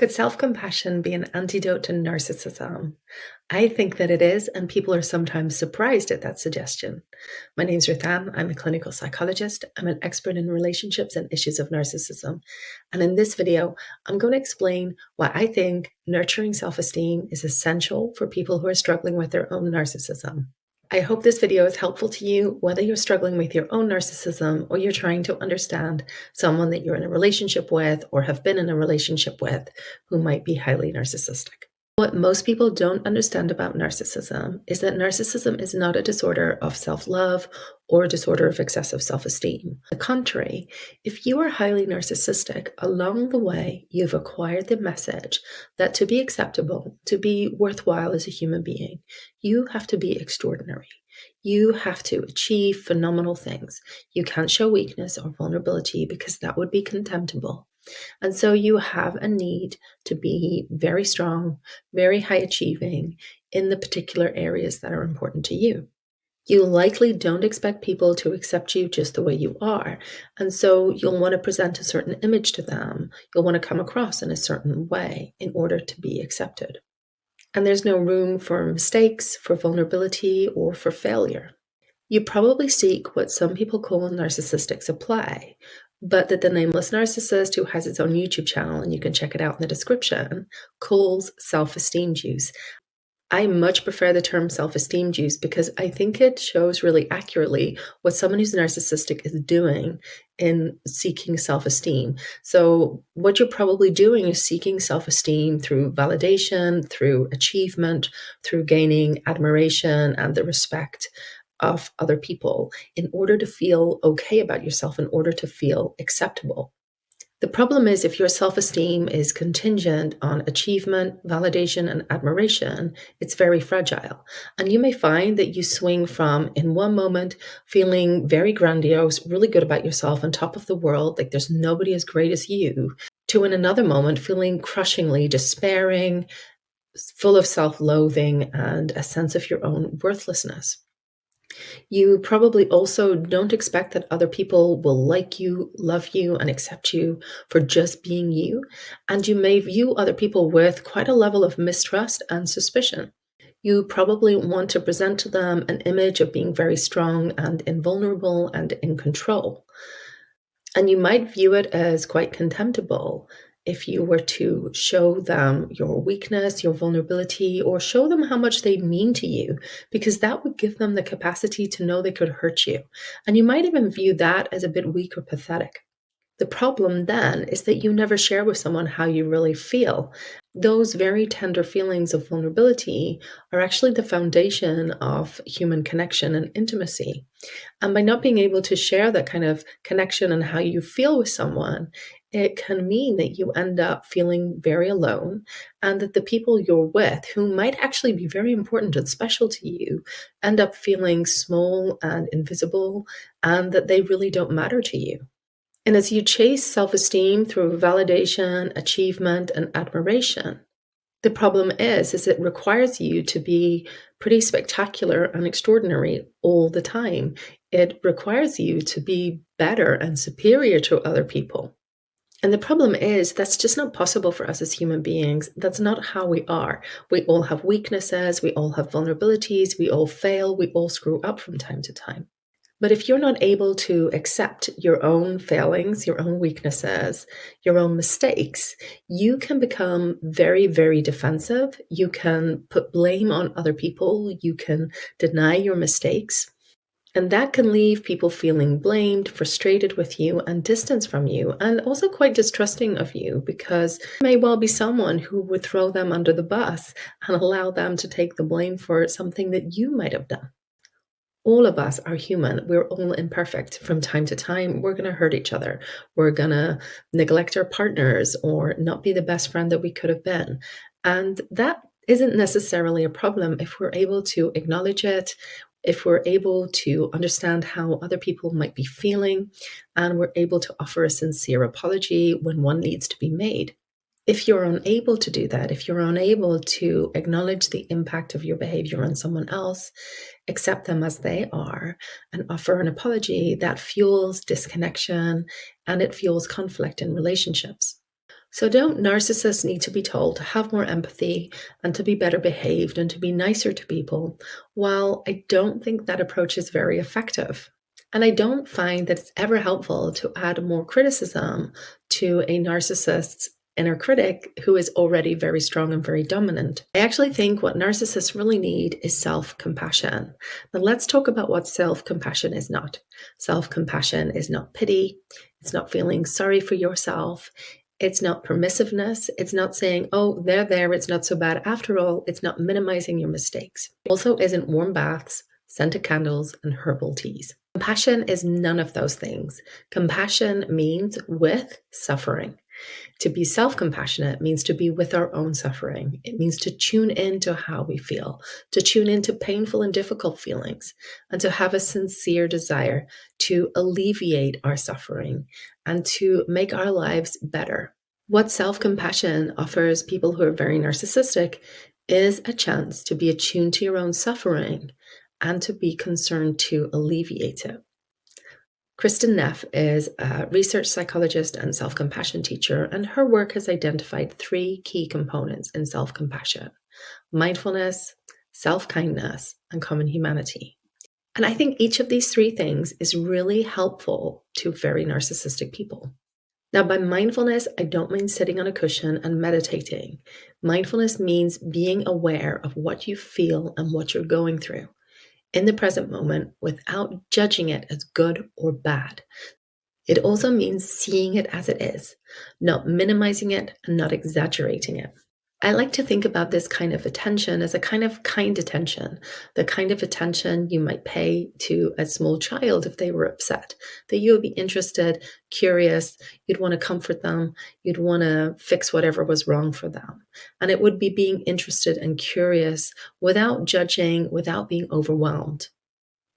Could self-compassion be an antidote to narcissism? I think that it is, and people are sometimes surprised at that suggestion. My name's Ruth Ann. I'm a clinical psychologist. I'm an expert in relationships and issues of narcissism. And in this video, I'm going to explain why I think nurturing self-esteem is essential for people who are struggling with their own narcissism. I hope this video is helpful to you, whether you're struggling with your own narcissism or you're trying to understand someone that you're in a relationship with or have been in a relationship with who might be highly narcissistic. What most people don't understand about narcissism is that narcissism is not a disorder of self-love or a disorder of excessive self-esteem. On the contrary, if you are highly narcissistic, along the way, you've acquired the message that to be acceptable, to be worthwhile as a human being, you have to be extraordinary. You have to achieve phenomenal things. You can't show weakness or vulnerability because that would be contemptible. And so you have a need to be very strong, very high achieving in the particular areas that are important to you. You likely don't expect people to accept you just the way you are. And so you'll want to present a certain image to them. You'll want to come across in a certain way in order to be accepted. And there's no room for mistakes, for vulnerability, or for failure. You probably seek what some people call narcissistic supply, but that the nameless narcissist, who has its own YouTube channel, and you can check it out in the description, calls self-esteem juice. I much prefer the term self-esteem juice because I think it shows really accurately what someone who's narcissistic is doing in seeking self-esteem. So what you're probably doing is seeking self-esteem through validation, through achievement, through gaining admiration and the respect of other people in order to feel okay about yourself, in order to feel acceptable. The problem is if your self-esteem is contingent on achievement, validation, and admiration, it's very fragile. And you may find that you swing from, in one moment, feeling very grandiose, really good about yourself, on top of the world, like there's nobody as great as you, to in another moment feeling crushingly despairing, full of self-loathing, and a sense of your own worthlessness. You probably also don't expect that other people will like you, love you, and accept you for just being you. And you may view other people with quite a level of mistrust and suspicion. You probably want to present to them an image of being very strong and invulnerable and in control. And you might view it as quite contemptible if you were to show them your weakness, your vulnerability, or show them how much they mean to you, because that would give them the capacity to know they could hurt you. And you might even view that as a bit weak or pathetic. The problem then is that you never share with someone how you really feel. Those very tender feelings of vulnerability are actually the foundation of human connection and intimacy. And by not being able to share that kind of connection and how you feel with someone, it can mean that you end up feeling very alone, and that the people you're with, who might actually be very important and special to you, end up feeling small and invisible, and that they really don't matter to you. And as you chase self-esteem through validation, achievement, and admiration, the problem is it requires you to be pretty spectacular and extraordinary all the time. It requires you to be better and superior to other people. And the problem is that's just not possible for us as human beings. That's not how we are. We all have weaknesses, we all have vulnerabilities, we all fail, we all screw up from time to time. But if you're not able to accept your own failings, your own weaknesses, your own mistakes, you can become very, very defensive. You can put blame on other people. You can deny your mistakes. And that can leave people feeling blamed, frustrated with you, and distant from you, and also quite distrusting of you, because there may well be someone who would throw them under the bus and allow them to take the blame for something that you might have done. All of us are human. We're all imperfect. From time to time, we're going to hurt each other. We're going to neglect our partners or not be the best friend that we could have been. And that isn't necessarily a problem if we're able to acknowledge it, if we're able to understand how other people might be feeling, and we're able to offer a sincere apology when one needs to be made. If you're unable to do that, if you're unable to acknowledge the impact of your behavior on someone else, accept them as they are, and offer an apology, that fuels disconnection and it fuels conflict in relationships. So, don't narcissists need to be told to have more empathy and to be better behaved and to be nicer to people? While I don't think that approach is very effective. And I don't find that it's ever helpful to add more criticism to a narcissist's inner critic who is already very strong and very dominant. I actually think what narcissists really need is self compassion. Now, let's talk about what self compassion is not. Self compassion is not pity, it's not feeling sorry for yourself. It's not permissiveness. It's not saying, oh, they're there. It's not so bad after all. It's not minimizing your mistakes. It also isn't warm baths, scented candles, and herbal teas. Compassion is none of those things. Compassion means with suffering. To be self-compassionate means to be with our own suffering. It means to tune into how we feel, to tune into painful and difficult feelings, and to have a sincere desire to alleviate our suffering and to make our lives better. What self-compassion offers people who are very narcissistic is a chance to be attuned to your own suffering and to be concerned to alleviate it. Kristen Neff is a research psychologist and self-compassion teacher, and her work has identified 3 key components in self-compassion: mindfulness, self-kindness, and common humanity. And I think each of these 3 things is really helpful to very narcissistic people. Now, by mindfulness, I don't mean sitting on a cushion and meditating. Mindfulness means being aware of what you feel and what you're going through in the present moment without judging it as good or bad. It also means seeing it as it is, not minimizing it and not exaggerating it. I like to think about this kind of attention as a kind of kind attention, the kind of attention you might pay to a small child if they were upset, that you would be interested, curious, you'd want to comfort them, you'd want to fix whatever was wrong for them. And it would be being interested and curious without judging, without being overwhelmed.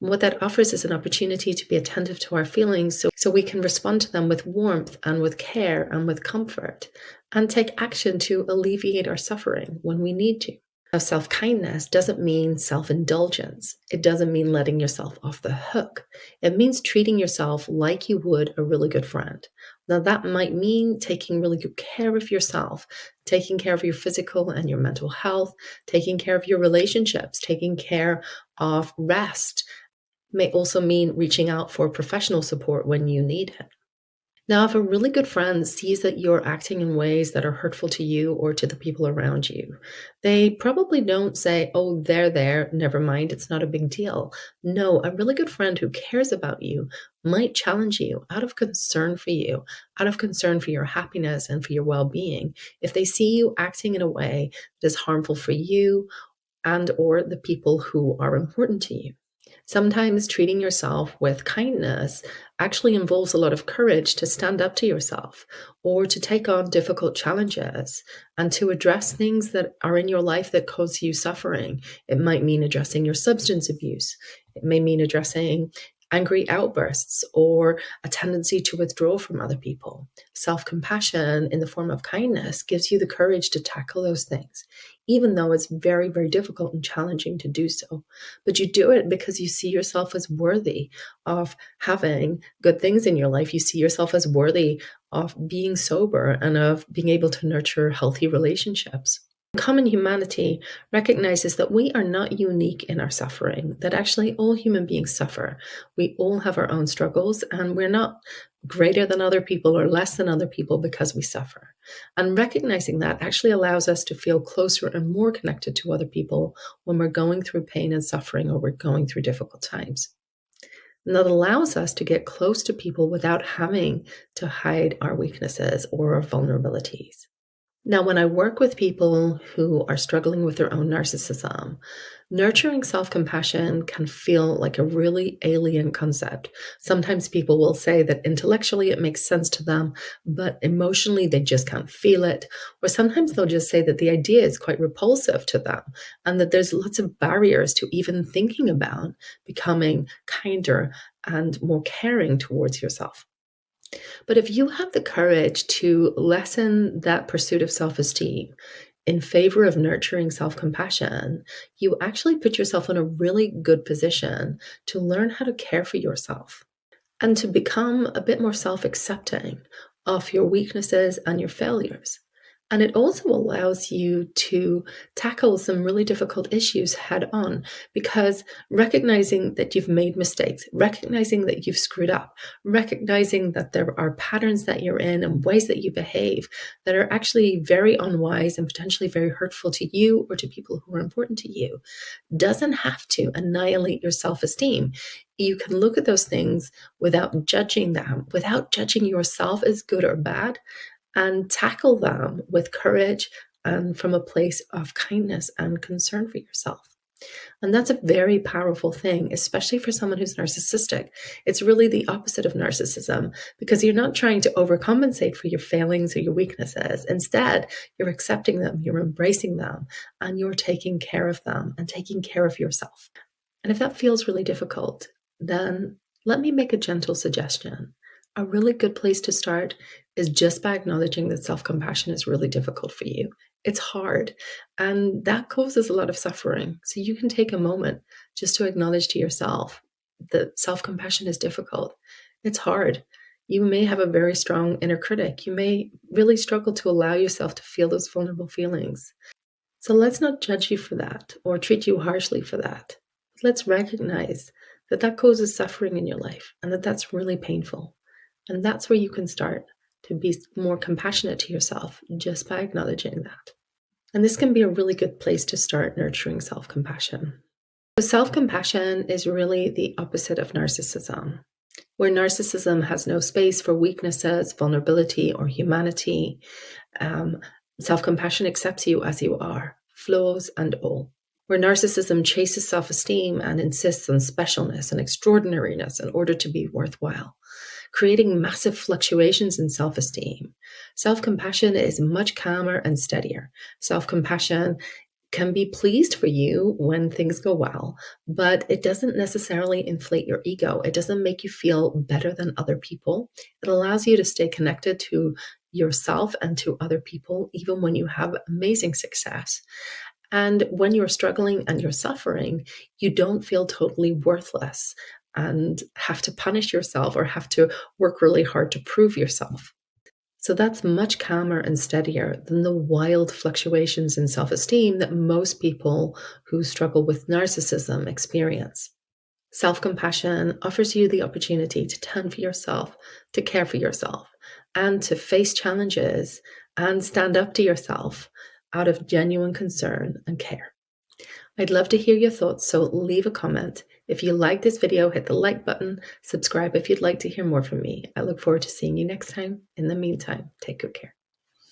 What that offers is an opportunity to be attentive to our feelings so we can respond to them with warmth and with care and with comfort and take action to alleviate our suffering when we need to. Now, self-kindness doesn't mean self-indulgence. It doesn't mean letting yourself off the hook. It means treating yourself like you would a really good friend. Now, that might mean taking really good care of yourself, taking care of your physical and your mental health, taking care of your relationships, taking care of rest. May also mean reaching out for professional support when you need it. Now, if a really good friend sees that you're acting in ways that are hurtful to you or to the people around you, they probably don't say, oh, they're there, never mind, it's not a big deal. No, a really good friend who cares about you might challenge you out of concern for you, out of concern for your happiness and for your well-being, if they see you acting in a way that is harmful for you and or the people who are important to you. Sometimes treating yourself with kindness actually involves a lot of courage to stand up to yourself or to take on difficult challenges and to address things that are in your life that cause you suffering. It might mean addressing your substance abuse. It may mean addressing angry outbursts or a tendency to withdraw from other people. Self-compassion in the form of kindness gives you the courage to tackle those things, even though it's very, very difficult and challenging to do so. But you do it because you see yourself as worthy of having good things in your life. You see yourself as worthy of being sober and of being able to nurture healthy relationships. Common humanity recognizes that we are not unique in our suffering, that actually all human beings suffer. We all have our own struggles, and we're not greater than other people or less than other people because we suffer. And recognizing that actually allows us to feel closer and more connected to other people when we're going through pain and suffering or we're going through difficult times. And that allows us to get close to people without having to hide our weaknesses or our vulnerabilities. Now, when I work with people who are struggling with their own narcissism, nurturing self-compassion can feel like a really alien concept. Sometimes people will say that intellectually it makes sense to them, but emotionally they just can't feel it. Or sometimes they'll just say that the idea is quite repulsive to them and that there's lots of barriers to even thinking about becoming kinder and more caring towards yourself. But if you have the courage to lessen that pursuit of self-esteem in favor of nurturing self-compassion, you actually put yourself in a really good position to learn how to care for yourself and to become a bit more self-accepting of your weaknesses and your failures. And it also allows you to tackle some really difficult issues head on, because recognizing that you've made mistakes, recognizing that you've screwed up, recognizing that there are patterns that you're in and ways that you behave that are actually very unwise and potentially very hurtful to you or to people who are important to you doesn't have to annihilate your self-esteem. You can look at those things without judging them, without judging yourself as good or bad, and tackle them with courage and from a place of kindness and concern for yourself. And that's a very powerful thing, especially for someone who's narcissistic. It's really the opposite of narcissism, because you're not trying to overcompensate for your failings or your weaknesses. Instead, you're accepting them, you're embracing them, and you're taking care of them and taking care of yourself. And if that feels really difficult, then let me make a gentle suggestion. A really good place to start is just by acknowledging that self-compassion is really difficult for you. It's hard, and that causes a lot of suffering. So you can take a moment just to acknowledge to yourself that self-compassion is difficult. It's hard. You may have a very strong inner critic. You may really struggle to allow yourself to feel those vulnerable feelings. So let's not judge you for that or treat you harshly for that. Let's recognize that that causes suffering in your life and that that's really painful. And that's where you can start to be more compassionate to yourself just by acknowledging that. And this can be a really good place to start nurturing self-compassion. So self-compassion is really the opposite of narcissism, where narcissism has no space for weaknesses, vulnerability, or humanity. Self-compassion accepts you as you are, flaws and all. Where narcissism chases self-esteem and insists on specialness and extraordinariness in order to be worthwhile, creating massive fluctuations in self-esteem. Self-compassion is much calmer and steadier. Self-compassion can be pleased for you when things go well, but it doesn't necessarily inflate your ego. It doesn't make you feel better than other people. It allows you to stay connected to yourself and to other people, even when you have amazing success. And when you're struggling and you're suffering, you don't feel totally worthless and have to punish yourself or have to work really hard to prove yourself. So that's much calmer and steadier than the wild fluctuations in self-esteem that most people who struggle with narcissism experience. Self-compassion offers you the opportunity to tend for yourself, to care for yourself, and to face challenges and stand up to yourself out of genuine concern and care. I'd love to hear your thoughts, so leave a comment. If you like this video, hit the like button, subscribe if you'd like to hear more from me. I look forward to seeing you next time. In the meantime, take good care.